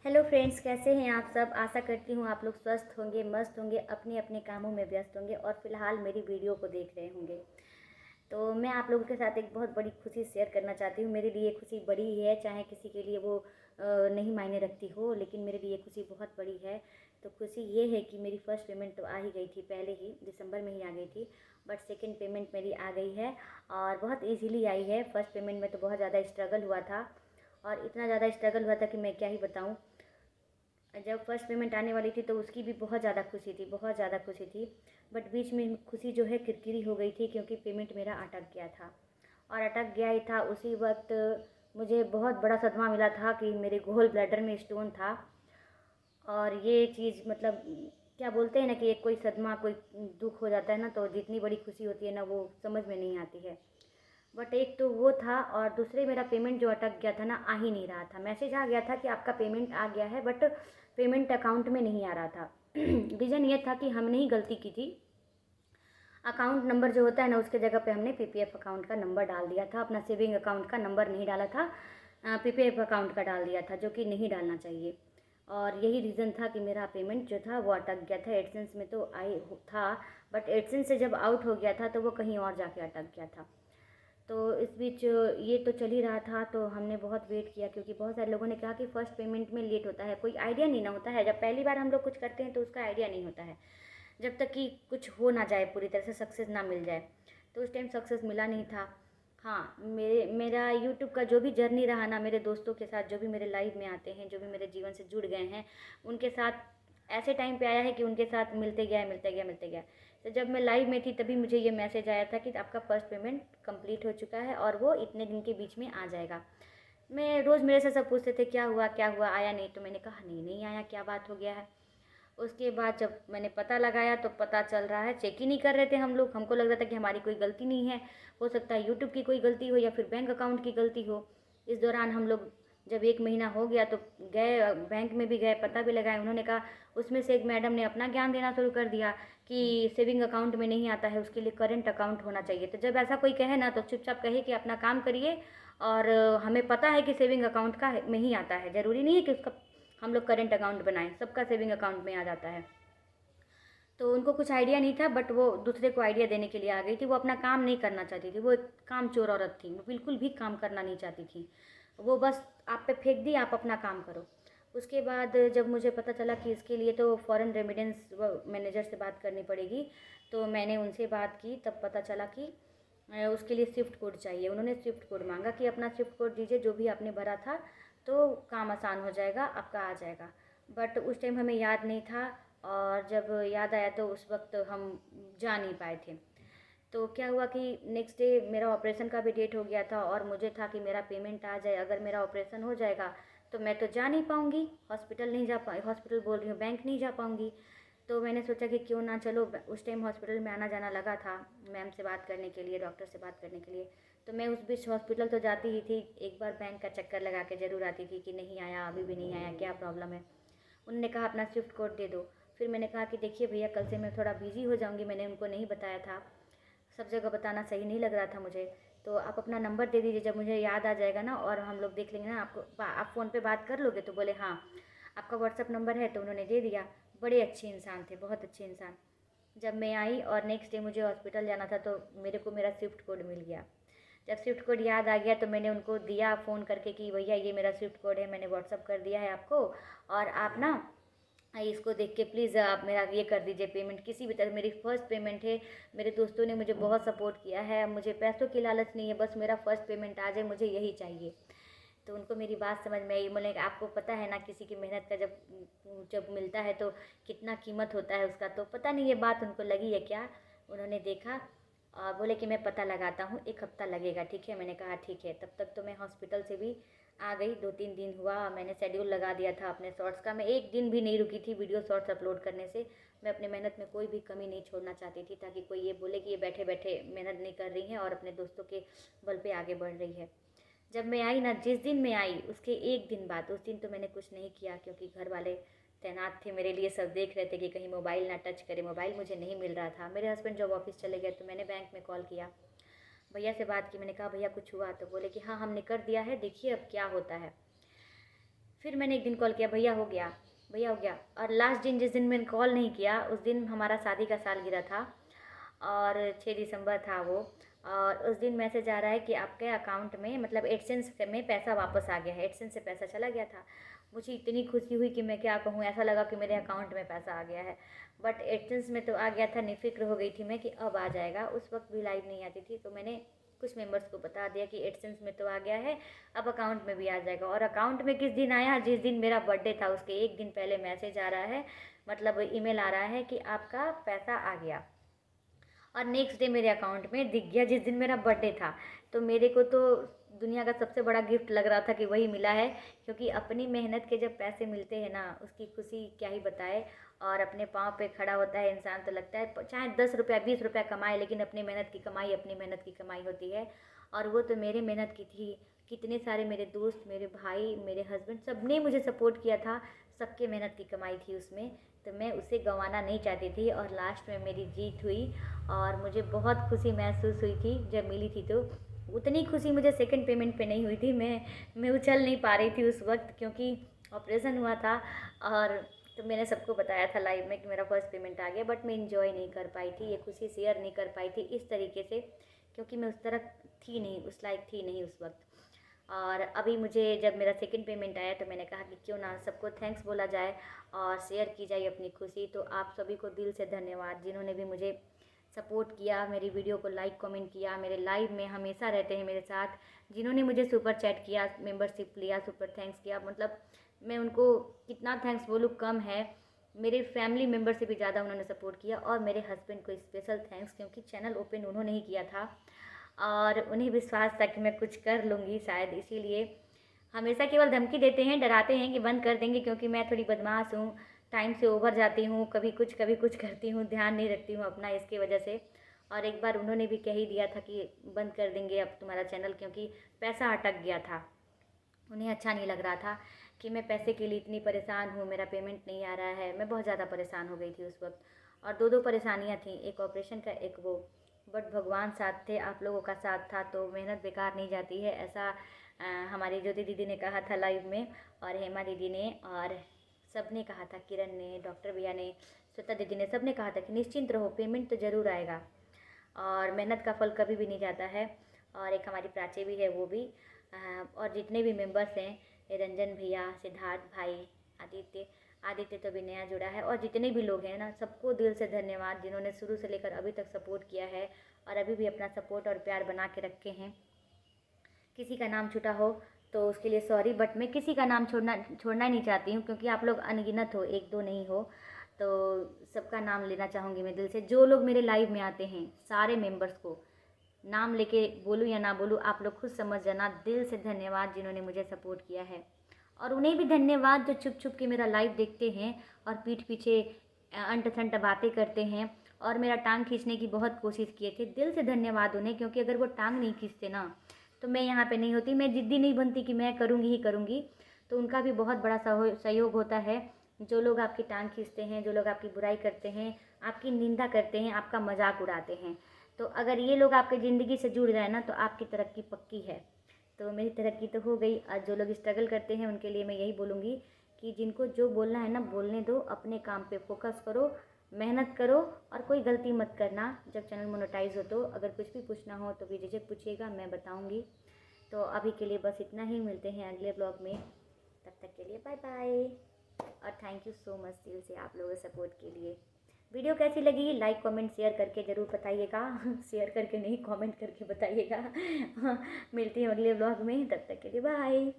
Hello friends, कैसे हैं आप सब। आशा करती हूँ आप लोग स्वस्थ होंगे, मस्त होंगे, अपने अपने कामों में व्यस्त होंगे और फिलहाल मेरी वीडियो को देख रहे होंगे। तो मैं आप लोगों के साथ एक बहुत बड़ी खुशी शेयर करना चाहती हूँ। मेरे लिए खुशी बड़ी ही है, चाहे किसी के लिए वो नहीं मायने रखती हो, लेकिन मेरे लिए खुशी बहुत बड़ी है। तो खुशी ये है कि मेरी फ़र्स्ट पेमेंट तो आ ही गई थी, पहले ही दिसंबर में ही आ गई थी। बट सेकेंड पेमेंट मेरी आ गई है और बहुत ईजीली आई है। फर्स्ट पेमेंट में तो बहुत ज़्यादा स्ट्रगल हुआ था और इतना ज़्यादा स्ट्रगल हुआ था कि मैं क्या ही बताऊँ। जब फर्स्ट पेमेंट आने वाली थी तो उसकी भी बहुत ज़्यादा खुशी थी, बहुत ज़्यादा खुशी थी। बट बीच में खुशी जो है किरकिरी हो गई थी, क्योंकि पेमेंट मेरा अटक गया था। और अटक गया ही था उसी वक्त मुझे बहुत बड़ा सदमा मिला था कि मेरे गोल ब्लैडर में स्टोन था। और ये चीज़ मतलब क्या बोलते हैं ना कि एक कोई सदमा, कोई दुख हो जाता है ना, तो जितनी बड़ी खुशी होती है ना वो समझ में नहीं आती है। बट एक तो वो था और दूसरे मेरा पेमेंट जो अटक गया था ना, आ ही नहीं रहा था। मैसेज आ गया था कि आपका पेमेंट आ गया है, बट पेमेंट अकाउंट में नहीं आ रहा था। रीज़न ये था कि हमने ही गलती की थी। अकाउंट नंबर जो होता है ना, उसके जगह पे हमने पीपीएफ अकाउंट का नंबर डाल दिया था। अपना सेविंग अकाउंट का नंबर नहीं डाला था, पीपीएफ अकाउंट का डाल दिया था, जो कि नहीं डालना चाहिए। और यही रीज़न था कि मेरा पेमेंट जो था वो अटक गया था। एडसेंस में तो था, बट एडसेंस से जब आउट हो गया था तो वो कहीं और जाके अटक गया था। तो इस बीच ये तो चल ही रहा था, तो हमने बहुत वेट किया, क्योंकि बहुत सारे लोगों ने कहा कि फ़र्स्ट पेमेंट में लेट होता है। कोई आइडिया नहीं ना होता है, जब पहली बार हम लोग कुछ करते हैं तो उसका आइडिया नहीं होता है, जब तक कि कुछ हो ना जाए, पूरी तरह से सक्सेस ना मिल जाए। तो उस टाइम सक्सेस मिला नहीं था। हाँ, मेरा यूट्यूब का जो भी जर्नी रहा ना, मेरे दोस्तों के साथ जो भी मेरे लाइफ में आते हैं, जो भी मेरे जीवन से जुड़ गए हैं, उनके साथ ऐसे टाइम पे आया है कि उनके साथ मिलते गया, मिलते गया, मिलते गया। तो जब मैं लाइव में थी तभी मुझे ये मैसेज आया था कि आपका फ़र्स्ट पेमेंट कंप्लीट हो चुका है और वो इतने दिन के बीच में आ जाएगा। मैं रोज़ मेरे से सब पूछते थे क्या हुआ, क्या हुआ, आया नहीं। तो मैंने कहा नहीं, नहीं आया, क्या बात हो गया है। उसके बाद जब मैंने पता लगाया तो पता चल रहा है, चेक ही नहीं कर रहे थे हम लोग। हमको लग रहा था कि हमारी कोई गलती नहीं है, हो सकता है यूट्यूब की कोई गलती हो या फिर बैंक अकाउंट की गलती हो। इस दौरान हम लोग जब 1 महीना हो गया तो गए बैंक में भी गए, पता भी लगाए। उन्होंने कहा, उसमें से एक मैडम ने अपना ज्ञान देना शुरू कर दिया कि सेविंग अकाउंट में नहीं आता है, उसके लिए करेंट अकाउंट होना चाहिए। तो जब ऐसा कोई कहे ना तो चुपचाप कहे कि अपना काम करिए। और हमें पता है कि सेविंग अकाउंट का में ही आता है, ज़रूरी नहीं है कि उसका हम लोग करेंट अकाउंट बनाएं, सबका सेविंग अकाउंट में आ जाता है। तो उनको कुछ आइडिया नहीं था, बट वो दूसरे को आइडिया देने के लिए आ गई थी। वो अपना काम नहीं करना चाहती थी, वो एक काम चोर औरत थी। वो बिल्कुल भी काम करना नहीं चाहती थी। वो बस आप पे फेंक दी, आप अपना काम करो। उसके बाद जब मुझे पता चला कि इसके लिए तो फॉरेन रेमिडेंस मैनेजर से बात करनी पड़ेगी, तो मैंने उनसे बात की। तब पता चला कि उसके लिए स्विफ्ट कोड चाहिए। उन्होंने स्विफ्ट कोड मांगा कि अपना स्विफ्ट कोड दीजिए, जो भी आपने भरा था, तो काम आसान हो जाएगा, आपका आ जाएगा। बट उस टाइम हमें याद नहीं था, और जब याद आया तो उस वक्त हम जा नहीं पाए थे। तो क्या हुआ कि नेक्स्ट डे मेरा ऑपरेशन का भी डेट हो गया था और मुझे था कि मेरा पेमेंट आ जाए। अगर मेरा ऑपरेशन हो जाएगा तो मैं तो जा नहीं पाऊँगी, हॉस्पिटल नहीं जा पा हॉस्पिटल बोल रही हूँ, बैंक नहीं जा पाऊँगी। तो मैंने सोचा कि क्यों ना चलो, उस टाइम हॉस्पिटल में आना जाना लगा था मैम से बात करने के लिए, डॉक्टर से बात करने के लिए। तो मैं उस बीच हॉस्पिटल तो जाती ही थी, एक बार बैंक का चक्कर लगा के ज़रूर आती थी कि नहीं आया, अभी भी नहीं आया, क्या प्रॉब्लम है। उन्होंने कहा अपना स्विफ्ट कोड दे दो। फिर मैंने कहा कि देखिए भैया, कल से मैं थोड़ा बिजी हो जाऊंगी, मैंने उनको नहीं बताया था, सब जगह बताना सही नहीं लग रहा था मुझे। तो आप अपना नंबर दे दीजिए, जब मुझे याद आ जाएगा ना और हम लोग देख लेंगे ना, आपको आप फ़ोन पे बात कर लोगे। तो बोले हाँ, आपका व्हाट्सअप नंबर है। तो उन्होंने दे दिया। बड़े अच्छे इंसान थे, बहुत अच्छे इंसान। जब मैं आई और नेक्स्ट डे मुझे हॉस्पिटल जाना था तो मेरे को मेरा स्विफ्ट कोड मिल गया। जब स्विफ्ट कोड याद आ गया तो मैंने उनको दिया फ़ोन करके कि भैया ये मेरा स्विफ्ट कोड है, मैंने व्हाट्सअप कर दिया है आपको, और आप ना इसको देख के प्लीज़ आप मेरा ये कर दीजिए पेमेंट किसी भी तरह। मेरी फ़र्स्ट पेमेंट है, मेरे दोस्तों ने मुझे बहुत सपोर्ट किया है, मुझे पैसों की लालच नहीं है, बस मेरा फ़र्स्ट पेमेंट आ जाए, मुझे यही चाहिए। तो उनको मेरी बात समझ में आई। बोले कि आपको पता है ना, किसी की मेहनत का जब जब मिलता है तो कितना कीमत होता है उसका। तो पता नहीं ये बात उनको लगी है क्या, उन्होंने देखा और बोले कि मैं पता लगाता हूँ, 1 हफ्ता लगेगा, ठीक है। मैंने कहा ठीक है। तब तक तो मैं हॉस्पिटल से भी आ गई, 2-3 दिन हुआ। मैंने शेड्यूल लगा दिया था अपने शॉर्ट्स का, मैं एक दिन भी नहीं रुकी थी वीडियो शॉर्ट्स अपलोड करने से। मैं अपने मेहनत में कोई भी कमी नहीं छोड़ना चाहती थी, ताकि कोई ये बोले कि ये बैठे बैठे मेहनत नहीं कर रही हैं और अपने दोस्तों के बल पे आगे बढ़ रही है। जब मैं आई ना, जिस दिन मैं आई उसके एक दिन बाद, उस दिन तो मैंने कुछ नहीं किया, क्योंकि घर वाले तैनात थे मेरे लिए, सब देख रहे थे कि कहीं मोबाइल ना टच करे। मोबाइल मुझे नहीं मिल रहा था, मेरे हस्बैंड जब ऑफिस चले गए तो मैंने बैंक में कॉल किया, भैया से बात की। मैंने कहा भैया कुछ हुआ? तो बोले कि हाँ हमने कर दिया है, देखिए अब क्या होता है। फिर मैंने एक दिन कॉल किया, भैया हो गया, भैया हो गया। और लास्ट दिन जिस दिन मैंने कॉल नहीं किया उस दिन हमारा शादी का सालगिरह था और 6 दिसंबर था वो। और उस दिन मैसेज आ रहा है कि आपके अकाउंट में मतलब एडसेंस में पैसा वापस आ गया है, एडसेंस से पैसा चला गया था। मुझे इतनी खुशी हुई कि मैं क्या कहूँ, ऐसा लगा कि मेरे अकाउंट में पैसा आ गया है। बट एडसेंस में तो आ गया था, निफिक्र हो गई थी मैं कि अब आ जाएगा। उस वक्त भी लाइव नहीं आती थी तो मैंने कुछ मेंबर्स को बता दिया कि एडसेंस में तो आ गया है, अब अकाउंट में भी आ जाएगा। और अकाउंट में किस दिन आया, जिस दिन मेरा बर्थडे था उसके एक दिन पहले मैसेज आ रहा है, मतलब ईमेल आ रहा है कि आपका पैसा आ गया। और नेक्स्ट डे मेरे अकाउंट में दिख गया जिस दिन मेरा बर्थडे था। तो मेरे को तो दुनिया का सबसे बड़ा गिफ्ट लग रहा था कि वही मिला है, क्योंकि अपनी मेहनत के जब पैसे मिलते हैं ना उसकी खुशी क्या ही बताए। और अपने पाँव पे खड़ा होता है इंसान तो लगता है चाहे 10 रुपया 20 रुपया कमाए, लेकिन अपनी मेहनत की कमाई अपनी मेहनत की कमाई होती है। और वो तो मेरे मेहनत की थी। कितने सारे मेरे दोस्त, मेरे भाई, मेरे हस्बैंड, सब ने मुझे सपोर्ट किया था, सबके मेहनत की कमाई थी उसमें। तो मैं उसे गंवाना नहीं चाहती थी और लास्ट में मेरी जीत हुई और मुझे बहुत खुशी महसूस हुई थी जब मिली थी। तो उतनी खुशी मुझे सेकंड पेमेंट पे नहीं हुई थी। मैं उछल नहीं पा रही थी उस वक्त, क्योंकि ऑपरेशन हुआ था। और तो मैंने सबको बताया था लाइव में कि मेरा फर्स्ट पेमेंट आ गया, बट मैं इंजॉय नहीं कर पाई थी, ये खुशी शेयर नहीं कर पाई थी इस तरीके से, क्योंकि मैं उस तरह थी नहीं, उस लायक थी नहीं उस वक्त। और अभी मुझे जब मेरा सेकंड पेमेंट आया तो मैंने कहा कि क्यों ना सबको थैंक्स बोला जाए और शेयर की जाए अपनी खुशी। तो आप सभी को दिल से धन्यवाद जिन्होंने भी मुझे सपोर्ट किया, मेरी वीडियो को लाइक कमेंट किया, मेरे लाइव में हमेशा रहते हैं मेरे साथ, जिन्होंने मुझे सुपर चैट किया, मेंबरशिप लिया, सुपर थैंक्स किया। मतलब मैं उनको कितना थैंक्स बोलूँ कम है। मेरे फैमिली मेम्बर से भी ज़्यादा उन्होंने सपोर्ट किया। और मेरे हस्बैंड को स्पेशल थैंक्स, क्योंकि चैनल ओपन उन्होंने ही किया था और उन्हें विश्वास था कि मैं कुछ कर लूँगी शायद, इसीलिए हमेशा केवल धमकी देते हैं, डराते हैं कि बंद कर देंगे, क्योंकि मैं थोड़ी बदमाश हूँ, टाइम से ओवर जाती हूँ, कभी कुछ करती हूँ, ध्यान नहीं रखती हूँ अपना, इसकी वजह से। और एक बार उन्होंने भी कह ही दिया था कि बंद कर देंगे अब तुम्हारा चैनल, क्योंकि पैसा अटक गया था। उन्हें अच्छा नहीं लग रहा था कि मैं पैसे के लिए इतनी परेशान हूँ, मेरा पेमेंट नहीं आ रहा है। मैं बहुत ज़्यादा परेशान हो गई थी उस वक्त। और दो दो परेशानियाँ थीं, एक ऑपरेशन का एक वो। बट भगवान साथ थे, आप लोगों का साथ था तो मेहनत बेकार नहीं जाती है, ऐसा हमारी ज्योति दीदी ने कहा था लाइव में, और हेमा दीदी ने, और सब ने कहा था, किरण ने, डॉक्टर भैया ने, श्वेता दीदी ने, सब ने कहा था कि निश्चिंत रहो, पेमेंट तो ज़रूर आएगा और मेहनत का फल कभी भी नहीं जाता है। और एक हमारी प्राची भी है, वो भी और जितने भी मेंबर्स हैं, रंजन भैया, सिद्धार्थ भाई, आदित्य, आदित्य तो अभी नया जुड़ा है, और जितने भी लोग हैं ना, सबको दिल से धन्यवाद जिन्होंने शुरू से लेकर अभी तक सपोर्ट किया है और अभी भी अपना सपोर्ट और प्यार बना के रखे हैं। किसी का नाम छूटा हो तो उसके लिए सॉरी, बट मैं किसी का नाम छोड़ना ही नहीं चाहती हूँ, क्योंकि आप लोग अनगिनत हो, एक दो नहीं हो। तो सबका नाम लेना चाहूँगी मैं दिल से। जो लोग मेरे लाइव में आते हैं सारे मेंबर्स को नाम लेके बोलूँ या ना बोलूँ, आप लोग खुद समझ जाना। दिल से धन्यवाद जिन्होंने मुझे सपोर्ट किया है, और उन्हें भी धन्यवाद जो छुप छुप के मेरा लाइव देखते हैं और पीठ पीछे अंट संट बातें करते हैं और मेरा टांग खींचने की बहुत कोशिश किए थे। दिल से धन्यवाद उन्हें, क्योंकि अगर वो टांग नहीं खींचते ना तो मैं यहाँ पे नहीं होती, मैं ज़िद्दी नहीं बनती कि मैं करूँगी ही करूँगी। तो उनका भी बहुत बड़ा सहयोग होता है। जो लोग आपकी टांग खींचते हैं, जो लोग आपकी बुराई करते हैं, आपकी निंदा करते हैं, आपका मजाक उड़ाते हैं, तो अगर ये लोग आपकी ज़िंदगी से जुड़ जाए ना तो आपकी तरक्की पक्की है। तो मेरी तरक्की तो हो गई। आज जो लोग स्ट्रगल करते हैं उनके लिए मैं यही बोलूँगी कि जिनको जो बोलना है ना बोलने दो, अपने काम पे फोकस करो, मेहनत करो और कोई गलती मत करना। जब चैनल मोनेटाइज हो तो अगर कुछ भी पूछना हो तो बेझिझक पूछिएगा, मैं बताऊँगी। तो अभी के लिए बस इतना ही, मिलते हैं अगले ब्लॉग में, तब तक के लिए बाय बाय। और थैंक यू सो मच दिल से आप लोगों के सपोर्ट के लिए। वीडियो कैसी लगी लाइक कमेंट शेयर करके ज़रूर बताइएगा। शेयर करके नहीं, कमेंट करके बताइएगा। मिलती हूँ अगले ब्लॉग में, तब तक के लिए बाय।